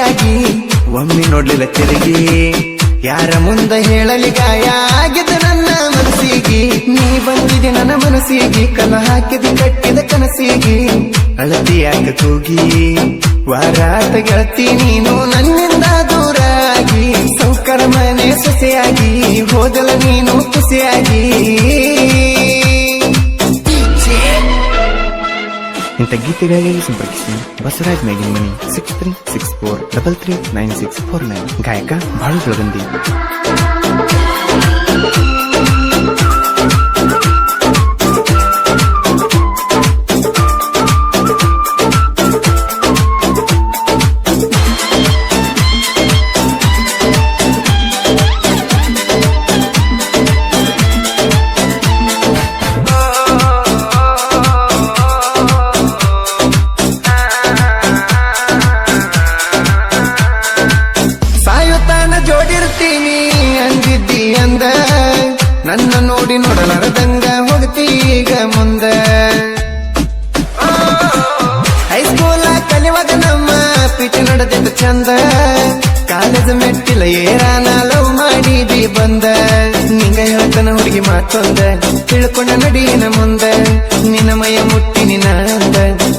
ಸೊಸೆಯಾಗಿ ಒಮ್ಮೆ ನೋಡ್ಲಿಲ್ಲ ತಿರುಗಿ ಯಾರ ಮುಂದ ಹೇಳಲಿ ಗಾಯ ಆಗಿದ ನನ್ನ ಮನಸ್ಸಿಗೆ ನೀ ಬಂದಿದೆ ನನ್ನ ಮನಸ್ಸಿಗೆ ಕನ ಹಾಕಿದ ಕಟ್ಟಿದ ಕನಸಿಗೆ ಅಳತಿಯಾಗ ತೂಗಿ ವಾರಾತ ಗೆಳತಿ ನೀನು ನನ್ನಿಂದ ದೂರಾಗಿ ಸೌಕರ ಮನೆ ಸೊಸೆಯಾಗಿ ಹೋದಲ ನೀನು ಖುಷಿಯಾಗಿ ಇಂಥ ಗೀತೆಗಾಗಿ ಸಂಪರ್ಕಿಸಿ ಬಸವರಾಜ್ ಮೇಗಿನ ಮನಿ 6364339649 ಗಾಯಕ ಬಾಳು ಬೆಳಗಂದಿ. ಜೋಡಿರ್ತೀನಿ ಅಂದಿದ್ದಿ ಅಂದ ನನ್ನ ನೋಡಿ ನೋಡಲಾರದಂಗ ಹೋಗ್ತೀಗ ಮುಂದ ಹೈಸ್ಕೂಲ ಕಲಿವಾಗ ನಮ್ಮ ಪಿಚ ನಡೆದಿದ್ದ ಚಂದ ಕಾಲೇಜ್ ಮೆಟ್ಟಿಲ ಏರಾನ ಲವ್ ಮಾಡಿದಿ ಬಂದ ನಿಂಗ ಹೇಳ್ತನ ಹುಡುಗಿ ಮಾತೊಂದ ತಿಳ್ಕೊಂಡ ನಡಿನ ಮುಂದ ನಿನ್ನ ಮಯ ಮುಟ್ಟಿ ನಿನ್ನ ಅಂದ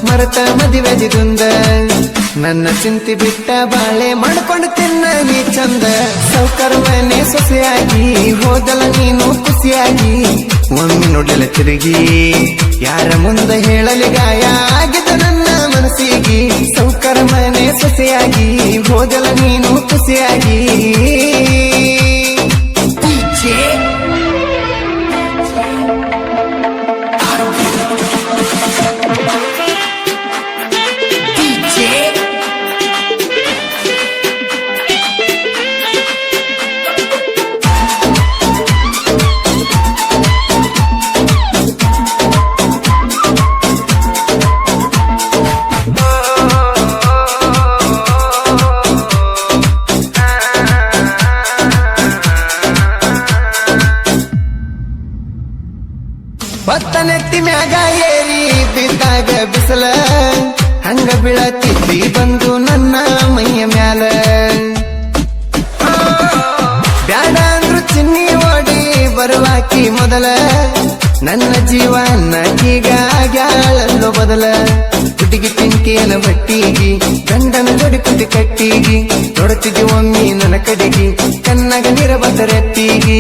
ಮರತ ಮದಿವೆದಿದುಂದ ನನ್ನ ಚಿಂತೆ ಬಿಟ್ಟ ಬಾಳೆ ಮಾಡ್ಕೊಂಡು ತಿನ್ನ ನೀ ಚಂದ ಸೌಕರ ಮನೆ ಸೊಸೆಯಾಗಿ ಹೋದಲ ನೀನು ಖುಷಿಯಾಗಿ ಒಮ್ಮೆ ನೋಡಲ ತಿರುಗಿ ಯಾರ ಮುಂದ ಹೇಳಲಿ ಗಾಯ ಆಗಿದ ನನ್ನ ಮನಸ್ಸಿಗೆ ಸೌಕರ ಮನೆ ಸೊಸೆಯಾಗಿ ಹೋದಲ ನೀನು ಖುಷಿಯಾಗಿ ಬತ್ತನೆತ್ತಿ ಮ್ಯಾಗ ಏರಿ ಬಿದ್ದಾಗ ಬಿಸಲ ಹಂಗ ಬೀಳತಿದ್ದಿ ಬಂದು ನನ್ನ ಮೈಯ ಮ್ಯಾಲ ಬ್ಯಾಡ ಅಂದ್ರು ಚಿನ್ನಿ ಓಡಿ ಬರುವಾಕಿ ಮೊದಲ ನನ್ನ ಜೀವನ ಈಗ ಆಗ್ಯಾಳಲ್ಲೋ ಬದಲ ಹುಡುಗಿ ಪಿಂಕಿಯನ ಬಟ್ಟಿಗಿ ಗಂಡನ ಜೋಡಿ ಕುಟಿ ಕಟ್ಟಿಗಿ ನೋಡುತ್ತಿದ್ದಿ ಒಮ್ಮಿ ನನ್ನ ಕಡೆಗಿ ಕಣ್ಣಾಗ ನೀರ ಬದರೆತ್ತಿಗಿ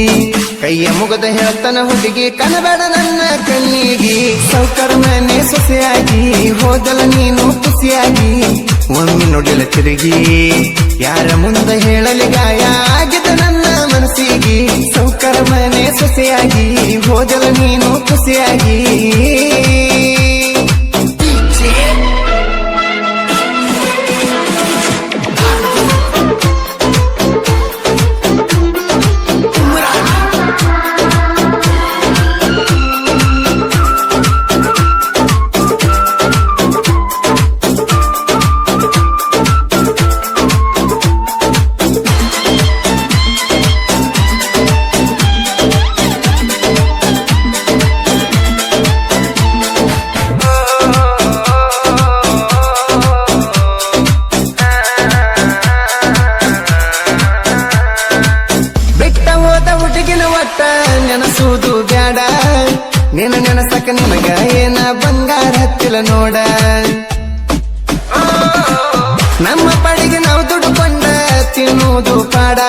ಕೈಯ ಮುಗದ ಹೇಳ್ತನ ಹುಡುಗಿ ಕನಬೇಡ ನನ್ನ ಕಣ್ಣಿಗಿ ಸೌಕರ ಮನೆ ಸೊಸೆಯಾಗಿ ಹೋದಲ ನೀನು ಖುಷಿಯಾಗಿ ಒಮ್ಮೆ ನೋಡಿಲ ತಿರುಗಿ ಯಾರ ಮುಂದ ಹೇಳಲಿ ಗಾಯ ಆಗಿದ ನನ್ನ ಮನಸ್ಸಿಗೆ ಸೌಕರ ಮನೆ ಸೊಸೆಯಾಗಿ ಹೋದಲ ನೀನು ಖುಷಿಯಾಗಿ ನೆನಸುವುದು ಬ್ಯಾಡ ನಿನ್ನ ನೆನಸಕ ನಿನಗ ಏನ ಬಂಗಾರ ಹತ್ತಿಲ ನೋಡ ನಮ್ಮ ಪಡಿಗೆ ನಾವು ದುಡ್ಕೊಂಡ ತಿನ್ನುವುದು ಪಾಡ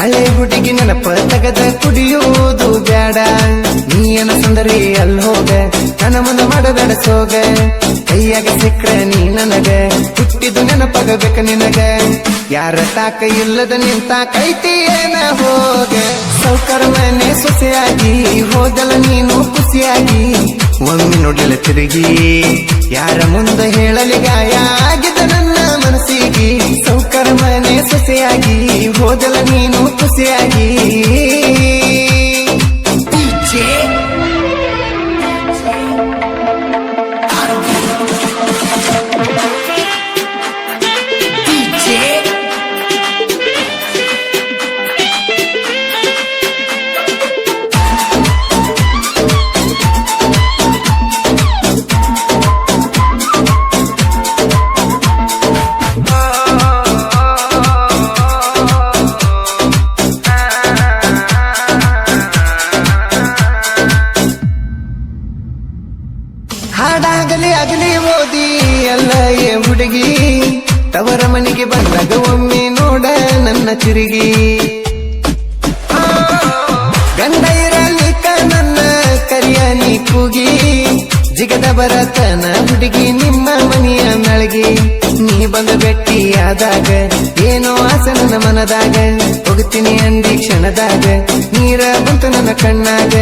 ಹಳೆ ಹುಡುಗಿ ನೆನಪ ತಗದ ಕುಡಿಯುವುದು ಬ್ಯಾಡ ನೀನ ಸುಂದರಿ ಅಲ್ಲಿ ಹೋಗ ನನ್ನ ಮುಂದೆ ಮಾಡಬೇಡ ಸೋಗ ಕೈಯಾಗ ಸಿಕ್ಕ್ರ ನೀ ನನಗ ಹುಟ್ಟಿದು ನೆನಪಾಗಬೇಕ ನಿನಗ ಯಾರ ತಾಕ ಇಲ್ಲದ ನಿಂತ ಕೈತಿ ಏನ ಹೋಗ ಸೌಕರ ಮನೆ ಸೊಸೆಯಾಗಿ ಹೋದಲ ನೀನು ಖುಷಿಯಾಗಿ ಒಮ್ಮೆ ನೋಡಲ ತಿರುಗಿ ಯಾರ ಮುಂದ ಹೇಳಲಿ ಗಾಯ ಆಗಿದ ನನ್ನ ಮನಸ್ಸಿಗೆ ಸೌಕರ ಮನೆ ಸೊಸೆಯಾಗಿ ಹೋದಲ ನೀನು ಖುಷಿಯಾಗಿ ಹಾಡಾಗಲಿ ಆಗಲಿ ಓದಿ ಎಲ್ಲ ಏ ಹುಡುಗಿ ತವರ ಮನೆಗೆ ಬಂದಾಗ ಒಮ್ಮೆ ನೋಡ ನನ್ನ ತಿರುಗಿ ಗಂಡ ಇರಲಿಕ್ಕ ನನ್ನ ಕರಿಯ ನೀ ಕೂಗಿ ಜಿಗದ ಬರತನ ಹುಡುಗಿ ನಿಮ್ಮ ಮನೆಯ ನಳಗಿ ನೀ ಬಂದು ಭೇಟಿಯಾದಾಗ ಏನೋ ಆಸೆ ನನ್ನ ಮನದಾಗ ಹೋಗ್ತೀನಿ ಅಂದಿ ಕ್ಷಣದಾಗ ನೀರ ಬಂತು ನನ್ನ ಕಣ್ಣಾಗ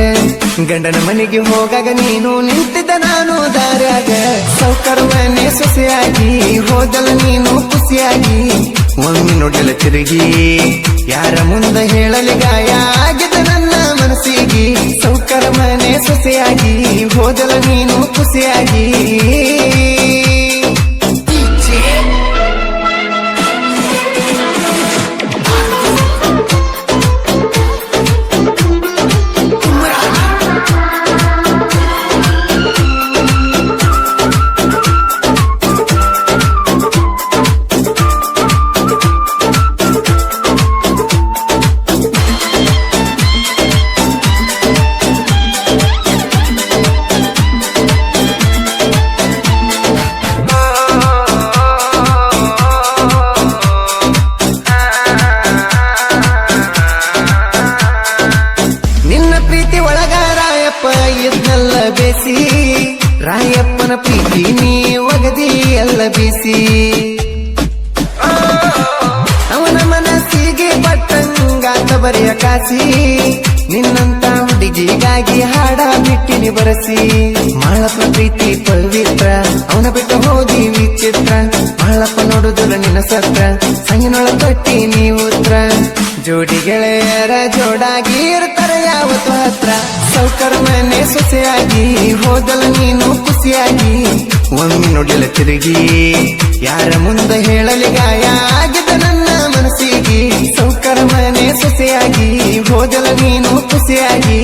ಗಂಡನ ಮನೆಗೆ ಹೋಗಾಗ ನೀನು ನಿಂತಿದ್ದ ನಾನು ದಾರ್ಯಾಗ ಸೌಕರ ಮನೆ ಸೊಸೆಯಾಗಿ ಹೋದಲ ನೀನು ಖುಷಿಯಾಗಿ ಒಮ್ಮೆ ನೋಡಲ ತಿರುಗಿ ಯಾರ ಮುಂದ ಹೇಳಲಿ ಗಾಯ ಆಗಿದ್ದ ನನ್ನ ಮನಸ್ಸಿಗೆ ಸೌಕರ ಮನೆ ಸೊಸೆಯಾಗಿ ಹೋದಲ ನೀನು ಖುಷಿಯಾಗಿ ಇದ್ನಲ್ಲ ಬೇಸಿ ರಾಯಪ್ಪನ ಪ್ರೀತಿ ನೀ ಒಗದಿ ಎಲ್ಲ ಬೀಸಿ ಅವನ ಮನಸ್ಸಿಗೆ ಪಟ್ಟಂಗಾತ ಬರೆಯ ಕಾಸಿ ನಿನ್ನಂತ ಹುಡುಗಿಗಾಗಿ ಹಾಡ ಬಿಟ್ಟಿನಿ ಬರಸಿ ಮಾಳಪ್ಪ ಪ್ರೀತಿ ಪವಿತ್ರ ಅವನ ಬಿಟ್ಟು ಹೋಗಿ ವಿಚಿತ್ರ ಮಾಳಪ್ಪ ನೋಡುದಿಲ್ಲ ನಿನ್ನ ಸತ್ರ ಸಂಗಿನೊಳ ಕಟ್ಟಿ ನೀ ಉತ್ರ ಜೋಡಿ ಗೆಳೆಯರ ಜೋಡಾಗಿ ಇರ್ತಾರೆ ಯಾವತ್ತು ಹತ್ರ ಸೌಕರ ಮನೆ ಸೊಸೆಯಾಗಿ ಹೋದಲ ನೀನು ಖುಷಿಯಾಗಿ ಒಮ್ಮೆ ನೋಡಿಲ ತಿರುಗಿ ಯಾರ ಮುಂದೆ ಹೇಳಲಿ ಗಾಯ ಆಗಿದ್ದ ನನ್ನ ಮನಸ್ಸಿಗೆ ಸೌಕರ ಮನೆ ಸೊಸೆಯಾಗಿ ಹೋದಲ ನೀನು ಖುಷಿಯಾಗಿ